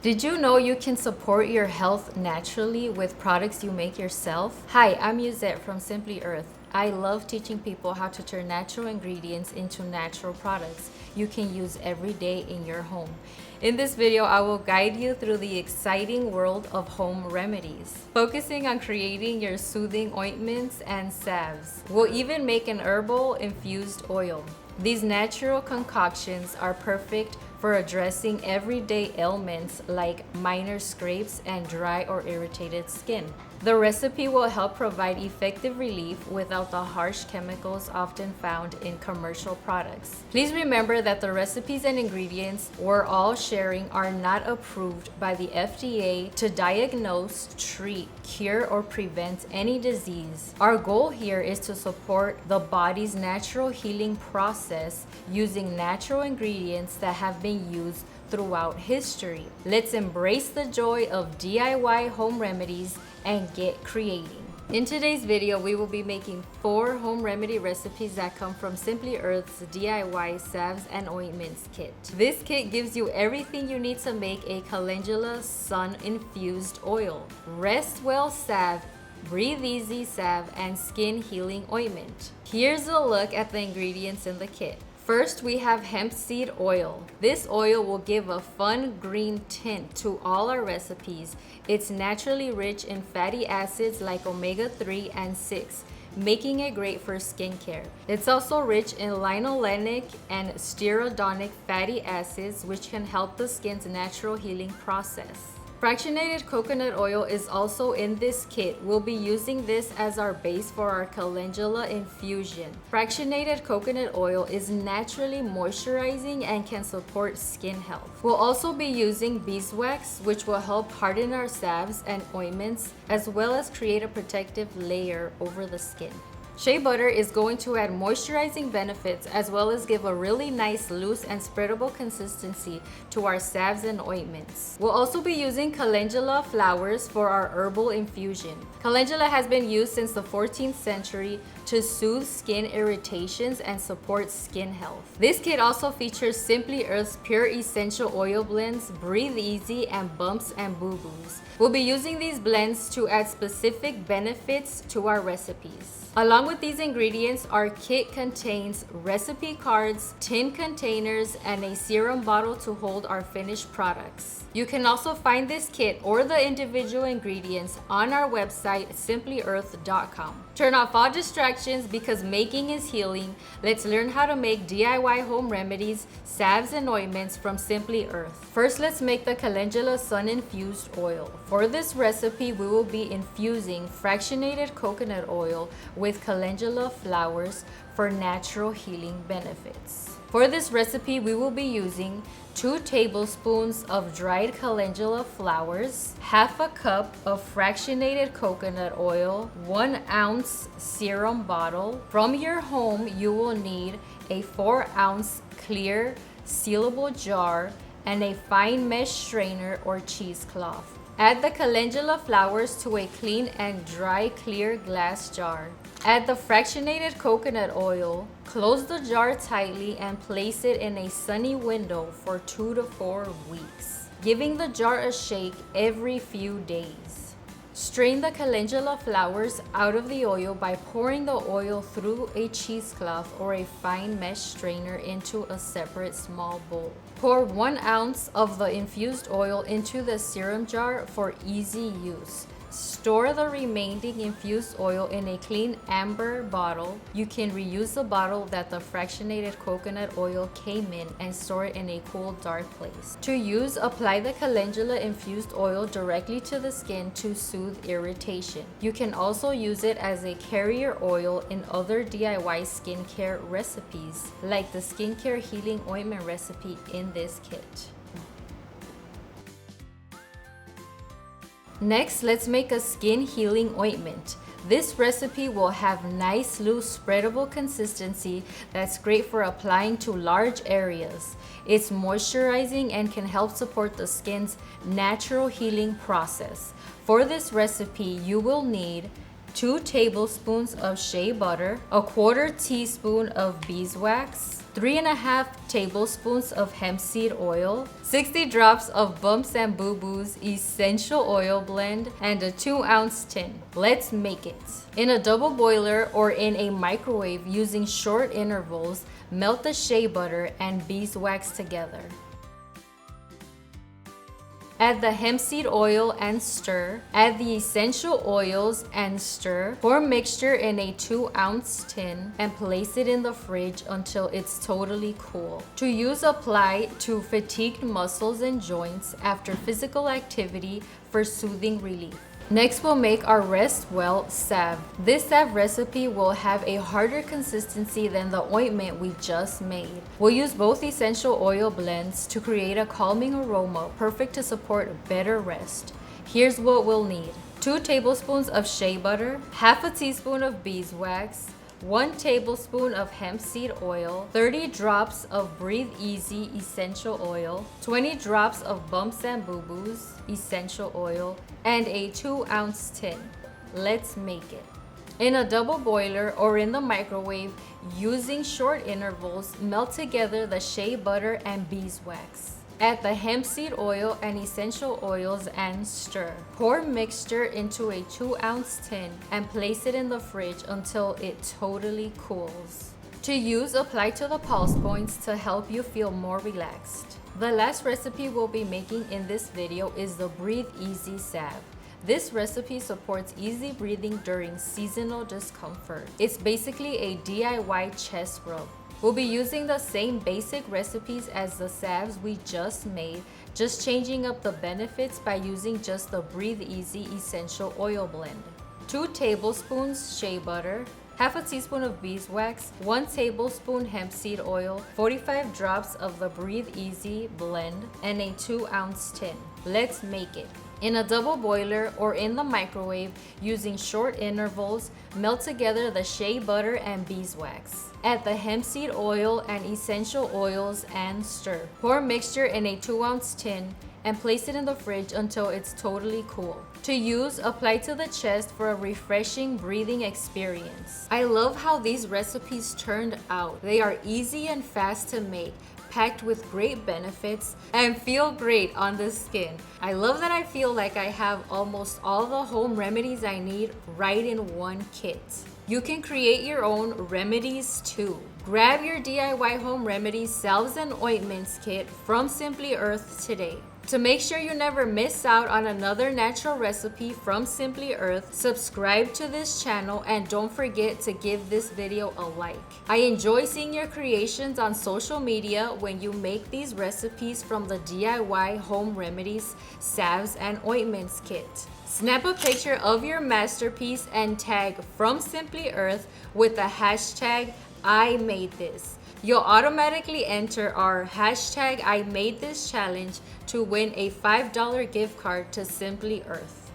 Did you know you can support your health naturally with products you make yourself? Hi, I'm Yuzette from Simply Earth. I love teaching people how to turn natural ingredients into natural products you can use every day in your home. In this video, I will guide you through the exciting world of home remedies, focusing on creating your soothing ointments and salves. We'll even make an herbal infused oil. These natural concoctions are perfect for addressing everyday ailments like minor scrapes and dry or irritated skin. The recipe will help provide effective relief without the harsh chemicals often found in commercial products. Please remember that the recipes and ingredients we're all sharing are not approved by the FDA to diagnose, treat, cure, or prevent any disease. Our goal here is to support the body's natural healing process using natural ingredients that have been used throughout history. Let's embrace the joy of DIY home remedies and get creating. In today's video, we will be making 4 home remedy recipes that come from Simply Earth's DIY Salves and Ointments kit. This kit gives you everything you need to make a calendula sun-infused oil, Rest Well salve, Breathe Easy salve, and skin healing ointment. Here's a look at the ingredients in the kit. First, we have hemp seed oil. This oil will give a fun green tint to all our recipes. It's naturally rich in fatty acids like omega-3 and 6, making it great for skincare. It's also rich in linolenic and stearodonic fatty acids, which can help the skin's natural healing process. Fractionated coconut oil is also in this kit. We'll be using this as our base for our calendula infusion. Fractionated coconut oil is naturally moisturizing and can support skin health. We'll also be using beeswax, which will help harden our salves and ointments, as well as create a protective layer over the skin. Shea butter is going to add moisturizing benefits as well as give a really nice loose and spreadable consistency to our salves and ointments. We'll also be using calendula flowers for our herbal infusion. Calendula has been used since the 14th century to soothe skin irritations and support skin health. This kit also features Simply Earth's pure essential oil blends, Breathe Easy, and Bumps and Boo-Boos. We'll be using these blends to add specific benefits to our recipes. Along with these ingredients, our kit contains recipe cards, tin containers, and a serum bottle to hold our finished products. You can also find this kit or the individual ingredients on our website, simplyearth.com. Turn off all distractions because making is healing. Let's learn how to make DIY home remedies, salves, and ointments from Simply Earth. First, let's make the calendula sun-infused oil. For this recipe, we will be infusing fractionated coconut oil with calendula flowers for natural healing benefits. For this recipe, we will be using 2 tablespoons of dried calendula flowers, half a cup of fractionated coconut oil, 1 ounce serum bottle. From your home, you will need a 4-ounce clear sealable jar and a fine mesh strainer or cheesecloth. Add the calendula flowers to a clean and dry clear glass jar. Add the fractionated coconut oil, close the jar tightly, and place it in a sunny window for 2 to 4 weeks, giving the jar a shake every few days. Strain the calendula flowers out of the oil by pouring the oil through a cheesecloth or a fine mesh strainer into a separate small bowl. Pour 1 ounce of the infused oil into the serum jar for easy use. Store the remaining infused oil in a clean amber bottle. You can reuse the bottle that the fractionated coconut oil came in and store it in a cool, dark place. To use, apply the calendula infused oil directly to the skin to soothe irritation. You can also use it as a carrier oil in other DIY skincare recipes, like the skincare healing ointment recipe in this kit. Next, let's make a skin healing ointment. This recipe will have nice, loose, spreadable consistency that's great for applying to large areas. It's moisturizing and can help support the skin's natural healing process. For this recipe, you will need 2 tablespoons of shea butter, a 1/4 teaspoon of beeswax, 3.5 tablespoons of hemp seed oil, 60 drops of Bumps and Boo Boos essential oil blend, and a 2-ounce tin. Let's make it. In a double boiler or in a microwave using short intervals, melt the shea butter and beeswax together. Add the hemp seed oil and stir. Add the essential oils and stir. Pour mixture in a 2-ounce tin and place it in the fridge until it's totally cool. To use, apply to fatigued muscles and joints after physical activity for soothing relief. Next, we'll make our Rest Well salve. This salve recipe will have a harder consistency than the ointment we just made. We'll use both essential oil blends to create a calming aroma perfect to support better rest. Here's what we'll need. 2 tablespoons of shea butter, 1/2 teaspoon of beeswax, 1 tablespoon of hemp seed oil, 30 drops of Breathe Easy essential oil, 20 drops of Bumps and Boo Boos essential oil, and a 2-ounce tin. Let's make it. In a double boiler or in the microwave, using short intervals, melt together the shea butter and beeswax. Add the hemp seed oil and essential oils and stir. Pour mixture into a 2-ounce tin and place it in the fridge until it totally cools. To use, apply to the pulse points to help you feel more relaxed. The last recipe we'll be making in this video is the Breathe Easy salve. This recipe supports easy breathing during seasonal discomfort. It's basically a DIY chest rub. We'll be using the same basic recipes as the salves we just made, just changing up the benefits by using just the Breathe Easy essential oil blend. 2 tablespoons shea butter, 1/2 teaspoon of beeswax, 1 tablespoon hemp seed oil, 45 drops of the Breathe Easy blend, and a 2-ounce tin. Let's make it. In a double boiler or in the microwave using short intervals, melt together the shea butter and beeswax. Add the hemp seed oil and essential oils and stir. Pour mixture in a 2-ounce tin and place it in the fridge until it's totally cool. To use, apply to the chest for a refreshing breathing experience. I love how these recipes turned out. They are easy and fast to make, packed with great benefits, and feel great on the skin. I love that I feel like I have almost all the home remedies I need right in one kit. You can create your own remedies too. Grab your DIY home remedies salves and ointments kit from Simply Earth today. To make sure you never miss out on another natural recipe from Simply Earth, subscribe to this channel and don't forget to give this video a like. I enjoy seeing your creations on social media when you make these recipes from the DIY home remedies salves and ointments kit. Snap a picture of your masterpiece and tag From Simply Earth with the hashtag #IMadeThis. You'll automatically enter our hashtag #IMadeThis challenge to win a $5 gift card to Simply Earth.